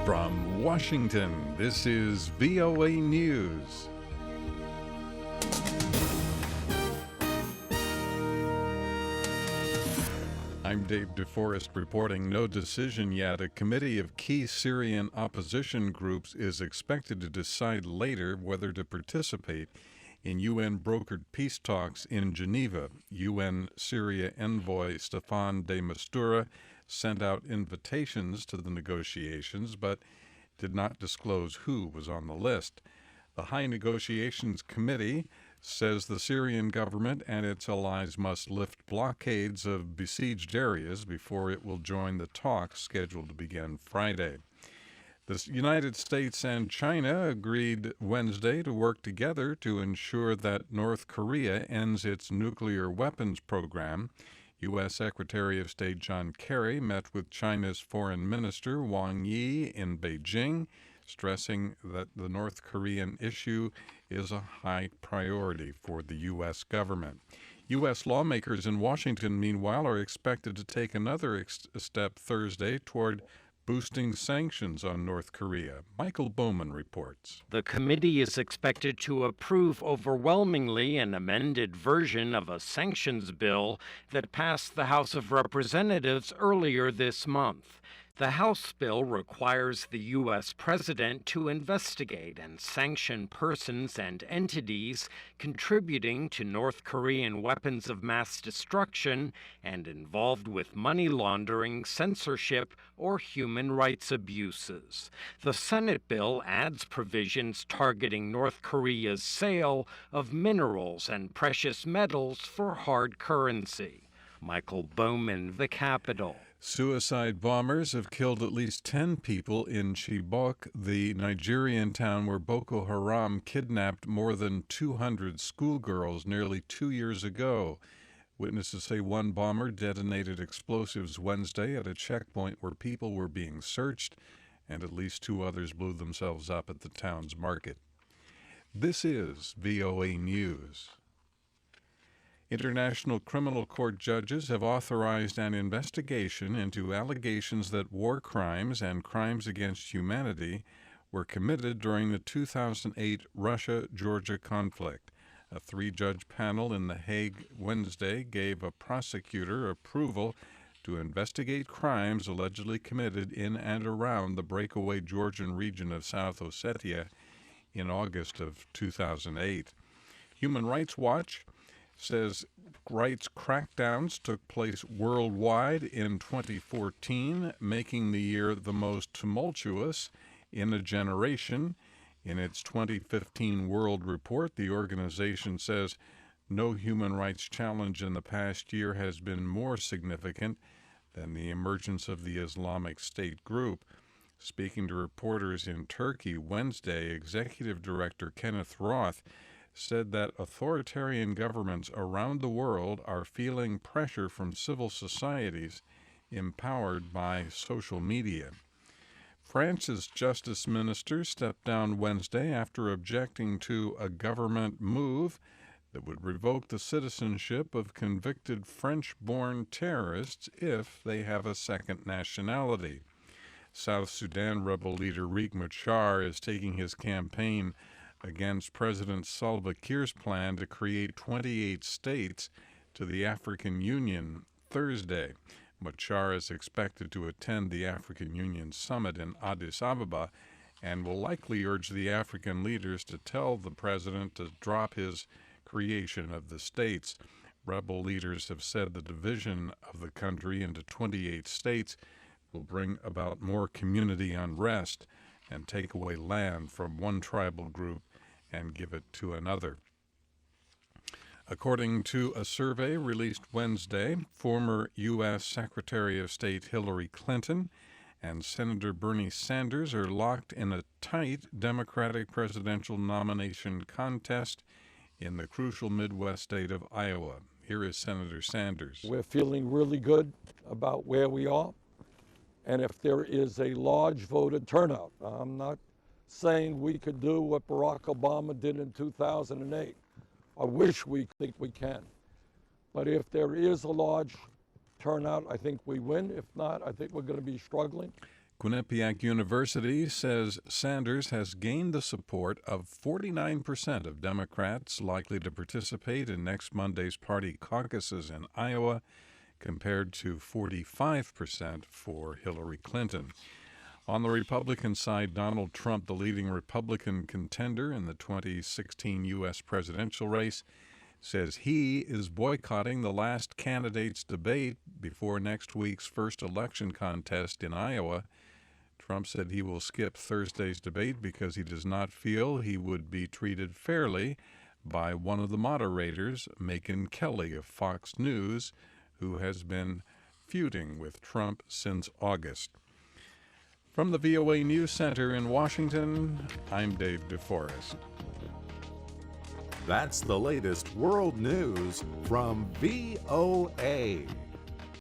From Washington, this is VOA News. I'm Dave DeForest reporting no decision yet. A committee of key Syrian opposition groups is expected to decide later whether to participate in UN-brokered peace talks in Geneva. UN Syria envoy Staffan de Mistura sent out invitations to the negotiations, but did not disclose who was on the list. The High Negotiations Committee says the Syrian government and its allies must lift blockades of besieged areas before it will join the talks scheduled to begin Friday. The United States and China agreed Wednesday to work together to ensure that North Korea ends its nuclear weapons program. U.S. Secretary of State John Kerry met with China's Foreign Minister Wang in Beijing, stressing that the North Korean issue is a high priority for the U.S. government. U.S. lawmakers in Washington, meanwhile, are expected to take another step Thursday toward boosting sanctions on North Korea. Michael Bowman reports. The committee is expected to approve overwhelmingly an amended version of a sanctions bill that passed the House of Representatives earlier this month. The House bill requires the U.S. president to investigate and sanction persons and entities contributing to North Korean weapons of mass destruction and involved with money laundering, censorship, or human rights abuses. The Senate bill adds provisions targeting North Korea's sale of minerals and precious metals for hard currency. Michael Bowman, The Capitol. Suicide bombers have killed at least 10 people in Chibok, the Nigerian town where Boko Haram kidnapped more than 200 schoolgirls nearly 2 years ago. Witnesses say one bomber detonated explosives Wednesday at a checkpoint where people were being searched, and at least 2 others blew themselves up at the town's market. This is VOA News. International Criminal Court judges have authorized an investigation into allegations that war crimes and crimes against humanity were committed during the 2008 Russia-Georgia conflict. A 3-judge panel in The Hague Wednesday gave a prosecutor approval to investigate crimes allegedly committed in and around the breakaway Georgian region of South Ossetia in August of 2008. Human Rights Watch says rights crackdowns took place worldwide in 2014, making the year the most tumultuous in a generation. In its 2015 World Report, the organization says no human rights challenge in the past year has been more significant than the emergence of the Islamic State group. Speaking to reporters in Turkey Wednesday, Executive Director Kenneth Roth said that authoritarian governments around the world are feeling pressure from civil societies empowered by social media. France's justice minister stepped down Wednesday after objecting to a government move that would revoke the citizenship of convicted French-born terrorists if they have a second nationality. South Sudan rebel leader Riek Machar is taking his campaign against President Salva Kiir's plan to create 28 states to the African Union Thursday. Machar is expected to attend the African Union summit in Addis Ababa and will likely urge the African leaders to tell the president to drop his creation of the states. Rebel leaders have said the division of the country into 28 states will bring about more community unrest and take away land from one tribal group and give it to another. According to a survey released Wednesday, former U.S. Secretary of State Hillary Clinton and Senator Bernie Sanders are locked in a tight Democratic presidential nomination contest in the crucial Midwest state of Iowa. Here is Senator Sanders. We're feeling really good about where we are. And if there is a large voter turnout, I'm not saying we could do what Barack Obama did in 2008. I wish we think we can. But if there is a large turnout, I think we win. If not, I think we're going to be struggling. Quinnipiac University says Sanders has gained the support of 49% of Democrats likely to participate in next Monday's party caucuses in Iowa, compared to 45% for Hillary Clinton. On the Republican side, Donald Trump, the leading Republican contender in the 2016 U.S. presidential race, says he is boycotting the last candidates' debate before next week's first election contest in Iowa. Trump said he will skip Thursday's debate because he does not feel he would be treated fairly by one of the moderators, Megyn Kelly of Fox News, who has been feuding with Trump since August. From the VOA News Center in Washington, I'm Dave DeForest. That's the latest world news from VOA.